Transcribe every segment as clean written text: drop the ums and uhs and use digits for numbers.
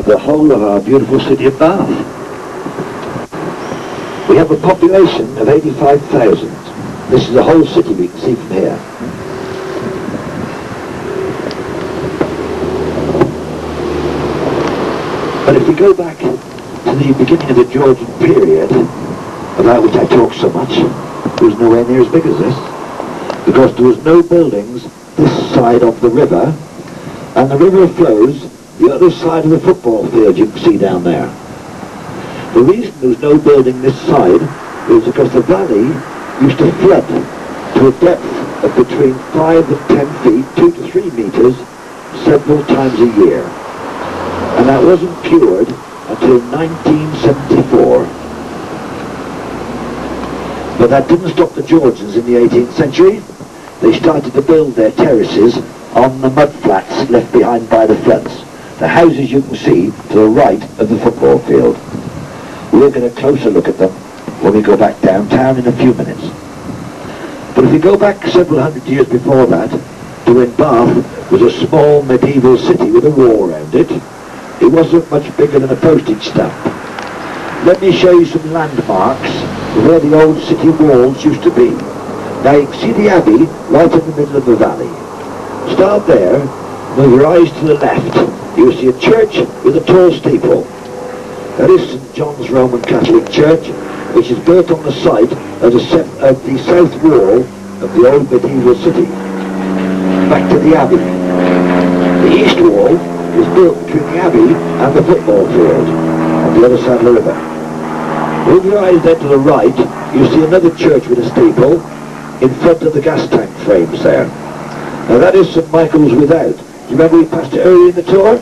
the whole of our beautiful city of Bath. We have a population of 85,000. This is the whole city we can see from here. But if we go back to the beginning of the Georgian period, about which I talk so much, it was nowhere near as big as this, because there was no buildings this side of the river, and the river flows the other side of the football field you can see down there. The reason there was no building this side was because the valley used to flood to a depth of between 5 and 10 feet, 2 to 3 meters, several times a year. And that wasn't cured until 1974. But that didn't stop the Georgians in the 18th century. They started to build their terraces on the mud flats left behind by the floods. The houses you can see to the right of the football field. We'll get a closer look at them when we go back downtown in a few minutes. But if we go back several hundred years before that, to when Bath was a small medieval city with a wall around it, it wasn't much bigger than a postage stamp. Let me show you some landmarks of where the old city walls used to be. Now you can see the abbey right in the middle of the valley. Start there, move your eyes to the left. You will see a church with a tall steeple. That is St. John's Roman Catholic Church, which is built on the site of the south wall of the old medieval city. Back to the abbey. The east wall is built between the abbey and the football field on the other side of the river. Move your eyes then to the right, you see another church with a steeple in front of the gas tank frames there. Now that is St. Michael's without. Do you remember we passed it earlier in the tour?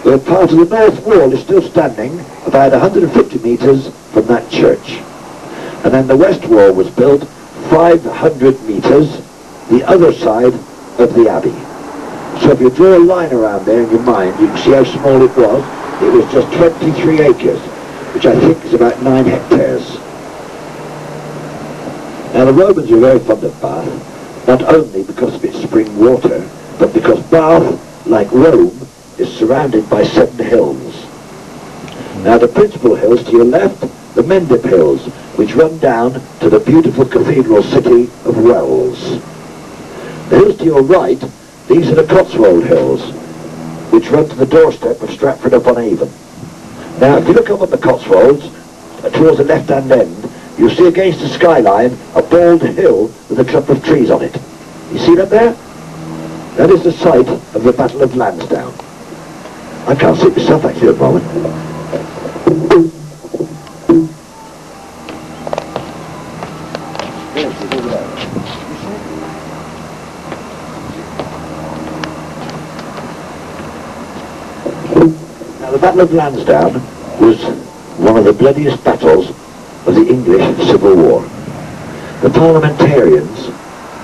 Well, part of the north wall is still standing about 150 metres from that church. And then the west wall was built 500 metres the other side of the abbey. So if you draw a line around there in your mind, you can see how small it was. It was just 23 acres, which I think is about 9 hectares. Now the Romans were very fond of Bath, not only because of its spring water, but because Bath, like Rome, is surrounded by 7 hills. Now the principal hills to your left, the Mendip Hills, which run down to the beautiful cathedral city of Wells. The hills to your right, these are the Cotswold Hills, which run to the doorstep of Stratford-upon-Avon. Now if you look up at the Cotswolds, towards the left-hand end, you'll see against the skyline a bald hill with a clump of trees on it. You see that there? That is the site of the Battle of Lansdowne. I can't see it myself actually at the moment. Now the Battle of Lansdowne was one of the bloodiest battles of the English Civil War. The parliamentarians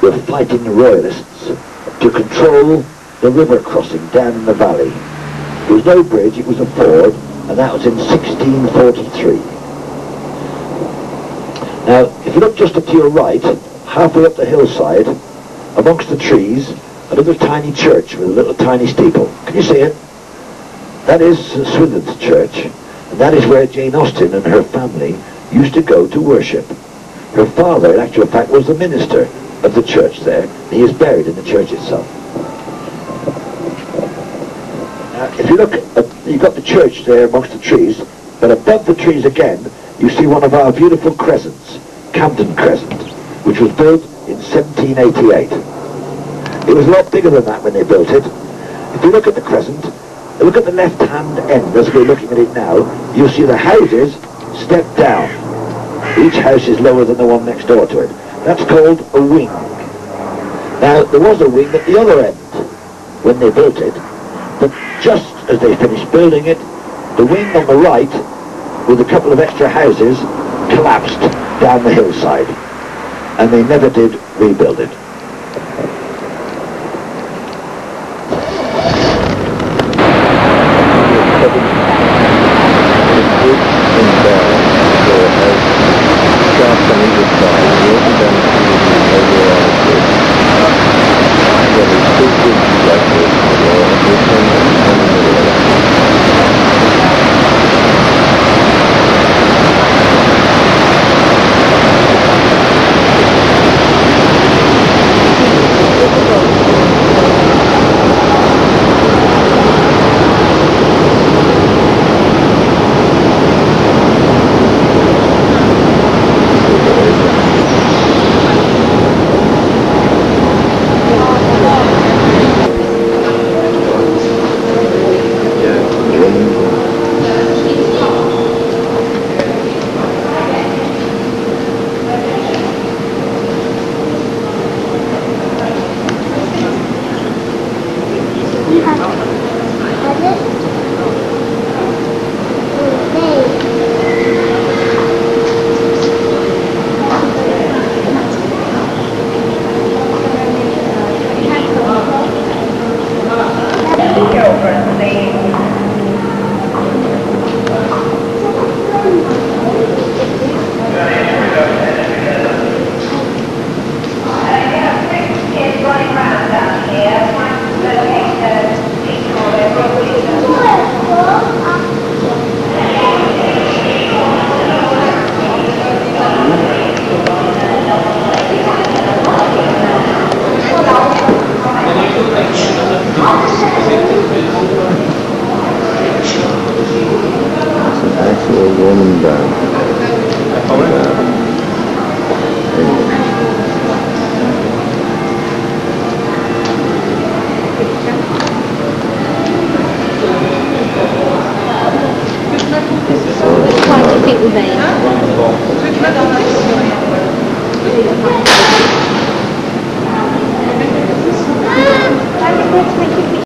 were fighting the royalists to control the river crossing down in the valley. There was no bridge, it was a ford, and that was in 1643. Now, if you look just up to your right, halfway up the hillside, amongst the trees, a little tiny church with a little tiny steeple. Can you see it? That is Swithin's Church, and that is where Jane Austen and her family used to go to worship. Her father, in actual fact, was the minister of the church there, and he is buried in the church itself. If you look, you've got the church there amongst the trees, but above the trees again, you see one of our beautiful crescents, Camden Crescent, which was built in 1788. It was a lot bigger than that when they built it. If you look at the crescent, look at the left-hand end as we're looking at it now, you'll see the houses step down. Each house is lower than the one next door to it. That's called a wing. Now, there was a wing at the other end when they built it, but just as they finished building it, the wing on the right, with a couple of extra houses, collapsed down the hillside, and they never did rebuild it.